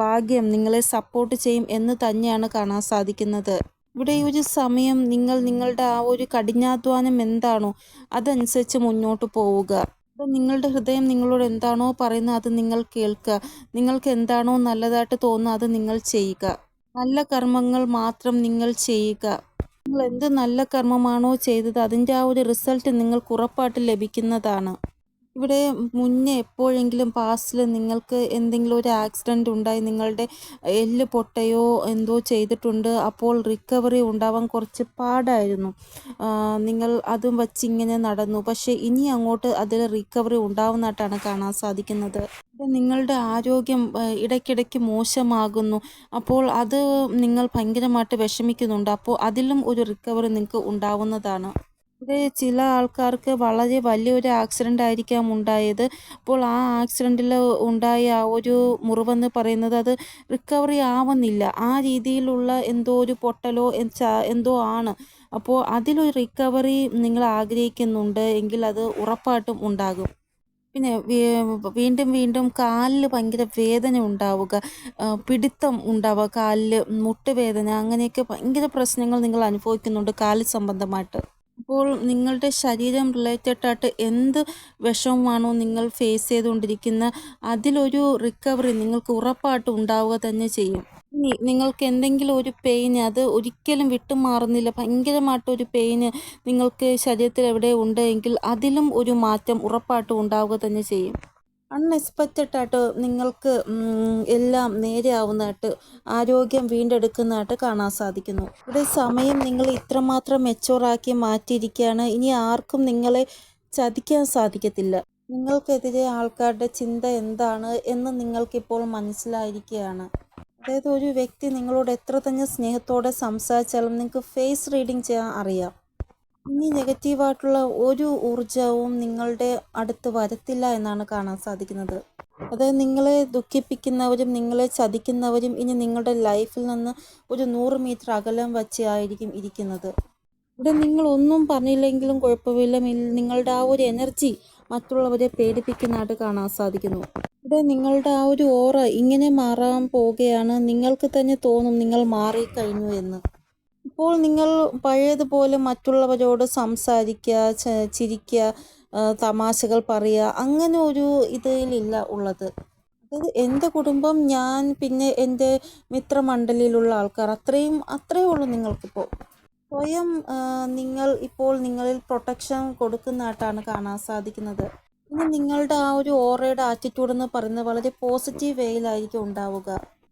ഭാഗ്യം നിങ്ങളെ സപ്പോർട്ട് ചെയ്യും എന്ന് തന്നെയാണ് കാണാൻ സാധിക്കുന്നത്. ഇവിടെ ഈ ഒരു സമയം നിങ്ങൾ നിങ്ങളുടെ ആ ഒരു കഠിനാധ്വാനം എന്താണോ അതനുസരിച്ച് മുന്നോട്ട് പോവുക. അപ്പോൾ നിങ്ങളുടെ ഹൃദയം നിങ്ങളോട് എന്താണോ പറയുന്നത് അത് നിങ്ങൾ കേൾക്കുക. നിങ്ങൾക്ക് എന്താണോ നല്ലതായിട്ട് തോന്നുന്നത് അത് നിങ്ങൾ ചെയ്യുക. നല്ല കർമ്മങ്ങൾ മാത്രം നിങ്ങൾ ചെയ്യുക. നിങ്ങൾ എന്ത് നല്ല കർമ്മമാണോ ചെയ്തത് അതിൻ്റെ ആ ഒരു റിസൾട്ട് നിങ്ങൾക്ക് ഉറപ്പായിട്ട് ലഭിക്കുന്നതാണ്. ഇവിടെ മുന്നേ എപ്പോഴെങ്കിലും പാസ്റ്റിൽ നിങ്ങൾക്ക് എന്തെങ്കിലും ഒരു ആക്സിഡൻറ്റ് ഉണ്ടായി, നിങ്ങളുടെ എല്ല് പൊട്ടയോ എന്തോ ചെയ്തിട്ടുണ്ട്. അപ്പോൾ റിക്കവറി ഉണ്ടാവാൻ കുറച്ച് പാടായിരുന്നു. നിങ്ങൾ അതും വച്ച് ഇങ്ങനെ നടന്നു. പക്ഷേ ഇനി അങ്ങോട്ട് അതിൽ റിക്കവറി ഉണ്ടാവുന്നതായിട്ടാണ് കാണാൻ സാധിക്കുന്നത്. നിങ്ങളുടെ ആരോഗ്യം ഇടയ്ക്കിടയ്ക്ക് മോശമാകുന്നു. അപ്പോൾ അത് നിങ്ങൾ ഭയങ്കരമായിട്ട് വിഷമിക്കുന്നുണ്ട്. അപ്പോൾ അതിലും ഒരു റിക്കവറി നിങ്ങൾക്ക് ഉണ്ടാവുന്നതാണ്. ഇവിടെ ചില ആൾക്കാർക്ക് വളരെ വലിയൊരു ആക്സിഡൻ്റ് ആയിരിക്കാം ഉണ്ടായത്. അപ്പോൾ ആ ആക്സിഡൻറ്റിൽ ഉണ്ടായ ആ ഒരു മുറിവെന്ന് പറയുന്നത് അത് റിക്കവറി ആവുന്നില്ല. ആ രീതിയിലുള്ള എന്തോ ഒരു പൊട്ടലോ എന്തോ ആണ്. അപ്പോൾ അതിലൊരു റിക്കവറി നിങ്ങൾ ആഗ്രഹിക്കുന്നുണ്ട് എങ്കിൽ അത് ഉറപ്പായിട്ടും ഉണ്ടാകും. പിന്നെ വീണ്ടും വീണ്ടും കാലിൽ ഭയങ്കര വേദന ഉണ്ടാവുക, പിടുത്തം ഉണ്ടാവുക, കാലിൽ മുട്ടുവേദന, അങ്ങനെയൊക്കെ ഭയങ്കര പ്രശ്നങ്ങൾ നിങ്ങൾ അനുഭവിക്കുന്നുണ്ട് കാല് സംബന്ധമായിട്ട്. അപ്പോൾ നിങ്ങളുടെ ശരീരം റിലേറ്റഡ് ആയിട്ട് എന്ത് വിഷമമാണോ നിങ്ങൾ ഫേസ് ചെയ്തുകൊണ്ടിരിക്കുന്നത് അതിലൊരു റിക്കവറി നിങ്ങൾക്ക് ഉറപ്പായിട്ട് ഉണ്ടാവുക തന്നെ ചെയ്യും. ഇനി നിങ്ങൾക്ക് എന്തെങ്കിലും ഒരു പെയിൻ അത് ഒരിക്കലും വിട്ടുമാറുന്നില്ല, ഭയങ്കരമായിട്ടൊരു പെയിന് നിങ്ങൾക്ക് ശരീരത്തിൽ എവിടെ ഉണ്ട് എങ്കിൽ അതിലും ഒരു മാറ്റം ഉറപ്പായിട്ടും ഉണ്ടാവുക തന്നെ ചെയ്യും. അൺഎക്സ്പെക്റ്റഡ് ആയിട്ട് നിങ്ങൾക്ക് എല്ലാം നേരെയാവുന്നതായിട്ട്, ആരോഗ്യം വീണ്ടെടുക്കുന്നതായിട്ട് കാണാൻ സാധിക്കുന്നു. ഇവിടെ സമയം നിങ്ങൾ ഇത്രമാത്രം മെച്ചൂറാക്കി മാറ്റിയിരിക്കുകയാണ്. ഇനി ആർക്കും നിങ്ങളെ ചതിക്കാൻ സാധിക്കത്തില്ല. നിങ്ങൾക്കെതിരെ ആൾക്കാരുടെ ചിന്ത എന്താണ് എന്ന് നിങ്ങൾക്കിപ്പോൾ മനസ്സിലായിരിക്കുകയാണ്. അതായത് ഒരു വ്യക്തി നിങ്ങളോട് എത്ര തന്നെ സ്നേഹത്തോടെ സംസാരിച്ചാലും നിങ്ങൾക്ക് ഫേസ് റീഡിങ് ചെയ്യാൻ അറിയാം. ഇനി നെഗറ്റീവായിട്ടുള്ള ഒരു ഊർജവും നിങ്ങളുടെ അടുത്ത് വരത്തില്ല എന്നാണ് കാണാൻ സാധിക്കുന്നത്. അതായത് നിങ്ങളെ ദുഃഖിപ്പിക്കുന്നവരും നിങ്ങളെ ചതിക്കുന്നവരും ഇനി നിങ്ങളുടെ ലൈഫിൽ നിന്ന് ഒരു 100 മീറ്റർ അകലം വച്ച് ആയിരിക്കും ഇരിക്കുന്നത്. ഇവിടെ നിങ്ങളൊന്നും പറഞ്ഞില്ലെങ്കിലും കുഴപ്പമില്ല, നിങ്ങളുടെ ആ ഒരു എനർജി മറ്റുള്ളവരെ പേടിപ്പിക്കുന്നതായിട്ട് കാണാൻ സാധിക്കുന്നു. ഇവിടെ നിങ്ങളുടെ ആ ഒരു ഓറ ഇങ്ങനെ മാറാൻ പോവുകയാണ്. നിങ്ങൾക്ക് തന്നെ തോന്നും നിങ്ങൾ മാറിക്കഴിഞ്ഞു എന്ന്. ഇപ്പോൾ നിങ്ങൾ പഴയതുപോലെ മറ്റുള്ളവരോട് സംസാരിക്കുക, ചിരിക്കുക, തമാശകൾ പറയുക, അങ്ങനെ ഒരു ഇതിലില്ല ഉള്ളത്. അതായത് എൻ്റെ കുടുംബം, ഞാൻ, പിന്നെ എൻ്റെ മിത്രമണ്ഡലിയിലുള്ള ആൾക്കാർ, അത്രയേ ഉള്ളൂ നിങ്ങൾക്കിപ്പോൾ. സ്വയം നിങ്ങൾ ഇപ്പോൾ നിങ്ങളിൽ പ്രൊട്ടക്ഷൻ കൊടുക്കുന്നതായിട്ടാണ് കാണാൻ സാധിക്കുന്നത്. ഇനി നിങ്ങളുടെ ആ ഒരു ഓറയുടെ ആറ്റിറ്റ്യൂഡ് എന്ന് പറയുന്നത് വളരെ പോസിറ്റീവ് വേയിലായിരിക്കും ഉണ്ടാവുക.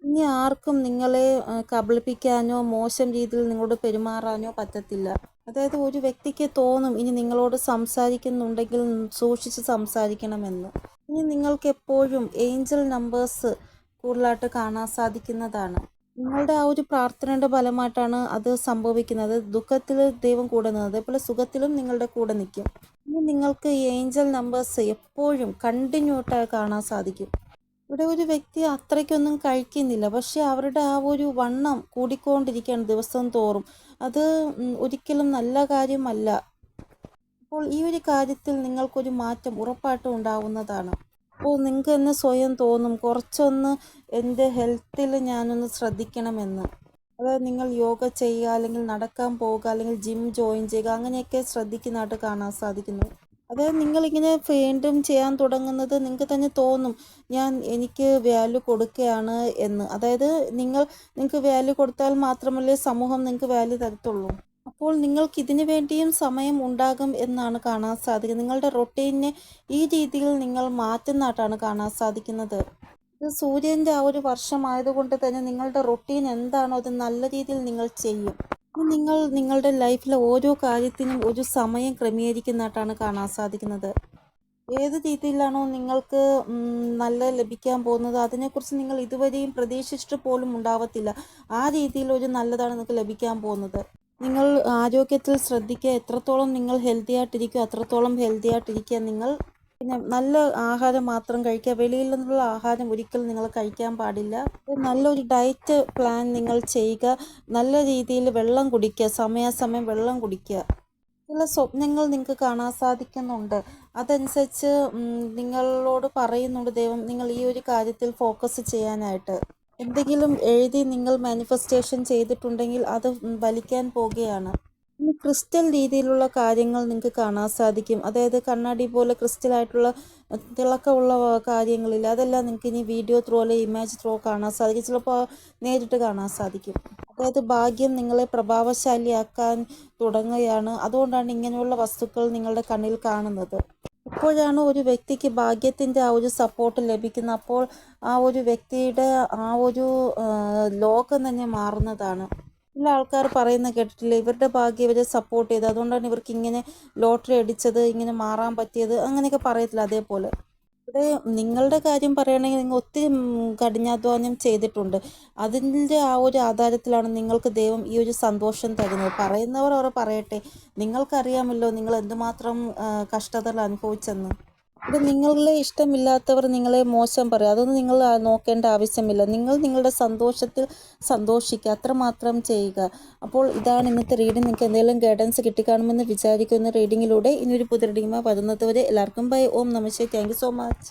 ഇനി ആർക്കും നിങ്ങളെ കബളിപ്പിക്കാനോ മോശം രീതിയിൽ നിങ്ങളോട് പെരുമാറാനോ പറ്റത്തില്ല. അതായത് ഒരു വ്യക്തിക്ക് തോന്നും ഇനി നിങ്ങളോട് സംസാരിക്കുന്നുണ്ടെങ്കിൽ സൂക്ഷിച്ച് സംസാരിക്കണമെന്ന്. ഇനി നിങ്ങൾക്ക് എപ്പോഴും ഏഞ്ചൽ നമ്പേഴ്സ് കൂടുതലായിട്ട് കാണാൻ സാധിക്കുന്നതാണ്. നിങ്ങളുടെ ആ ഒരു പ്രാർത്ഥനയുടെ ഫലമായിട്ടാണ് അത് സംഭവിക്കുന്നത്. ദുഃഖത്തിൽ ദൈവം കൂടെ നിന്നത്, അതേപോലെ സുഖത്തിലും നിങ്ങളുടെ കൂടെ നിൽക്കും. ഇനി നിങ്ങൾക്ക് ഈ ഏഞ്ചൽ നമ്പേഴ്സ് എപ്പോഴും കണ്ടിന്യൂ ആയിട്ട് കാണാൻ സാധിക്കും. ഇവിടെ ഒരു വ്യക്തി അത്രയ്ക്കൊന്നും കഴിക്കുന്നില്ല, പക്ഷെ അവരുടെ ആ ഒരു വണ്ണം കൂടിക്കൊണ്ടിരിക്കുകയാണ് ദിവസം തോറും. അത് ഒരിക്കലും നല്ല കാര്യമല്ല. അപ്പോൾ ഈ ഒരു കാര്യത്തിൽ നിങ്ങൾക്കൊരു മാറ്റം ഉറപ്പായിട്ടും ഉണ്ടാവുന്നതാണ്. അപ്പോൾ നിങ്ങൾക്ക് തന്നെ സ്വയം തോന്നും കുറച്ചൊന്ന് എൻ്റെ ഹെൽത്തിൽ ഞാനൊന്ന് ശ്രദ്ധിക്കണമെന്ന്. അതായത് നിങ്ങൾ യോഗ ചെയ്യുക, അല്ലെങ്കിൽ നടക്കാൻ പോവുക, അല്ലെങ്കിൽ ജിം ജോയിൻ ചെയ്യുക, അങ്ങനെയൊക്കെ ശ്രദ്ധിക്കുന്നതായിട്ട് കാണാൻ സാധിക്കുന്നു. അതായത് നിങ്ങളിങ്ങനെ വീണ്ടും ചെയ്യാൻ തുടങ്ങുന്നത് നിങ്ങൾക്ക് തന്നെ തോന്നും എനിക്ക് വാല്യൂ കൊടുക്കുകയാണ് എന്ന്. അതായത് നിങ്ങൾക്ക് വാല്യൂ കൊടുത്താൽ മാത്രമല്ലേ സമൂഹം നിങ്ങൾക്ക് വാല്യൂ തരത്തുള്ളൂ. അപ്പോൾ നിങ്ങൾക്ക് ഇതിനു വേണ്ടിയും സമയം ഉണ്ടാകും എന്നാണ് കാണാൻ സാധിക്കുന്നത്. നിങ്ങളുടെ റൊട്ടീനെ ഈ രീതിയിൽ നിങ്ങൾ മാറ്റുന്നതായിട്ടാണ് കാണാൻ സാധിക്കുന്നത്. ഇത് സൂര്യൻ്റെ ആ ഒരു വർഷമായതുകൊണ്ട് തന്നെ നിങ്ങളുടെ റൊട്ടീൻ എന്താണോ അത് നല്ല രീതിയിൽ നിങ്ങൾ ചെയ്യും. നിങ്ങൾ നിങ്ങളുടെ ലൈഫിലെ ഓരോ കാര്യത്തിനും ഒരു സമയം ക്രമീകരിക്കുന്നതായിട്ടാണ് കാണാൻ സാധിക്കുന്നത്. ഏത് രീതിയിലാണോ നിങ്ങൾക്ക് നല്ല ലഭിക്കാൻ പോകുന്നത് അതിനെക്കുറിച്ച് നിങ്ങൾ ഇതുവരെയും പ്രതീക്ഷിച്ചിട്ട് പോലും ഉണ്ടാവത്തില്ല. ആ രീതിയിൽ ഒരു നല്ലതാണ് നിങ്ങൾക്ക് ലഭിക്കാൻ പോകുന്നത്. നിങ്ങൾ ആരോഗ്യത്തിൽ ശ്രദ്ധിക്കുക. എത്രത്തോളം നിങ്ങൾ ഹെൽത്തി ആയിട്ടിരിക്കുക അത്രത്തോളം ഹെൽത്തി ആയിട്ടിരിക്കുക നിങ്ങൾ. പിന്നെ നല്ല ആഹാരം മാത്രം കഴിക്കുക. വെളിയിൽ നിന്നുള്ള ആഹാരം ഒരിക്കലും നിങ്ങൾ കഴിക്കാൻ പാടില്ല. നല്ലൊരു ഡയറ്റ് പ്ലാൻ നിങ്ങൾ ചെയ്യുക. നല്ല രീതിയിൽ വെള്ളം കുടിക്കുക, സമയാസമയം വെള്ളം കുടിക്കുക. ചില സ്വപ്നങ്ങൾ നിങ്ങൾക്ക് കാണാൻ സാധിക്കുന്നുണ്ട്. അതനുസരിച്ച് നിങ്ങളോട് പറയുന്നുണ്ട് ദൈവം നിങ്ങൾ ഈ ഒരു കാര്യത്തിൽ ഫോക്കസ് ചെയ്യാനായിട്ട്. എന്തെങ്കിലും എഴുതി നിങ്ങൾ മാനിഫെസ്റ്റേഷൻ ചെയ്തിട്ടുണ്ടെങ്കിൽ അത് ഫലിക്കാൻ പോകുകയാണ്. ഇനി ക്രിസ്റ്റൽ രീതിയിലുള്ള കാര്യങ്ങൾ നിങ്ങൾക്ക് കാണാൻ സാധിക്കും. അതായത് കണ്ണാടി പോലെ ക്രിസ്റ്റലായിട്ടുള്ള തിളക്കമുള്ള കാര്യങ്ങളില്ല, അതെല്ലാം നിങ്ങൾക്ക് ഇനി വീഡിയോ ത്രൂ അല്ലെങ്കിൽ ഇമേജ് ത്രൂ കാണാൻ സാധിക്കും. ചിലപ്പോൾ നേരിട്ട് കാണാൻ സാധിക്കും. അതായത് ഭാഗ്യം നിങ്ങളെ പ്രഭാവശാലിയാക്കാൻ തുടങ്ങുകയാണ്. അതുകൊണ്ടാണ് ഇങ്ങനെയുള്ള വസ്തുക്കൾ നിങ്ങളുടെ കണ്ണിൽ കാണുന്നത്. ഇപ്പോഴാണ് ഒരു വ്യക്തിക്ക് ഭാഗ്യത്തിൻ്റെ ആ ഒരു സപ്പോർട്ട് ലഭിക്കുന്നത്. അപ്പോൾ ആ ഒരു വ്യക്തിയുടെ ആ ഒരു ലോകം തന്നെ മാറുന്നതാണ്. ചില ആൾക്കാർ പറയുന്ന കേട്ടിട്ടില്ല, ഇവരുടെ ഭാഗ്യം ഇവരെ സപ്പോർട്ട് ചെയ്ത്, അതുകൊണ്ടാണ് ഇവർക്ക് ഇങ്ങനെ ലോട്ടറി അടിച്ചത്, ഇങ്ങനെ മാറാൻ പറ്റിയത്, അങ്ങനെയൊക്കെ പറയത്തില്ല. അതേപോലെ ഇവിടെ നിങ്ങളുടെ കാര്യം പറയുകയാണെങ്കിൽ നിങ്ങൾ ഒത്തിരി കഠിനാധ്വാനം ചെയ്തിട്ടുണ്ട്. അതിൻ്റെ ആ ഒരു ആധാരത്തിലാണ് നിങ്ങൾക്ക് ദൈവം ഈ ഒരു സന്തോഷം തരുന്നത്. പറയുന്നവർ അവർ പറയട്ടെ, നിങ്ങൾക്കറിയാമല്ലോ നിങ്ങൾ എന്തുമാത്രം കഷ്ടതകൾ അനുഭവിച്ചെന്ന്. ഇത് നിങ്ങളെ ഇഷ്ടമില്ലാത്തവർ നിങ്ങളെ മോശം പറയും, അതൊന്നും നിങ്ങൾ നോക്കേണ്ട ആവശ്യമില്ല. നിങ്ങൾ നിങ്ങളുടെ സന്തോഷത്തിൽ സന്തോഷിക്കുക, അത്രമാത്രം ചെയ്യുക. അപ്പോൾ ഇതാണ് ഇന്നത്തെ റീഡിംഗ്. നിങ്ങൾക്ക് എന്തെങ്കിലും ഗൈഡൻസ് കിട്ടിക്കാണുമെന്ന് വിചാരിക്കുന്ന റീഡിങ്ങിലൂടെ ഇനിയൊരു പുതിയ റീഡിങ്ങുമായി വരുന്നത് വരെ എല്ലാവർക്കും ബൈ. ഓം നമഃ ശിവായ. Thank you so much.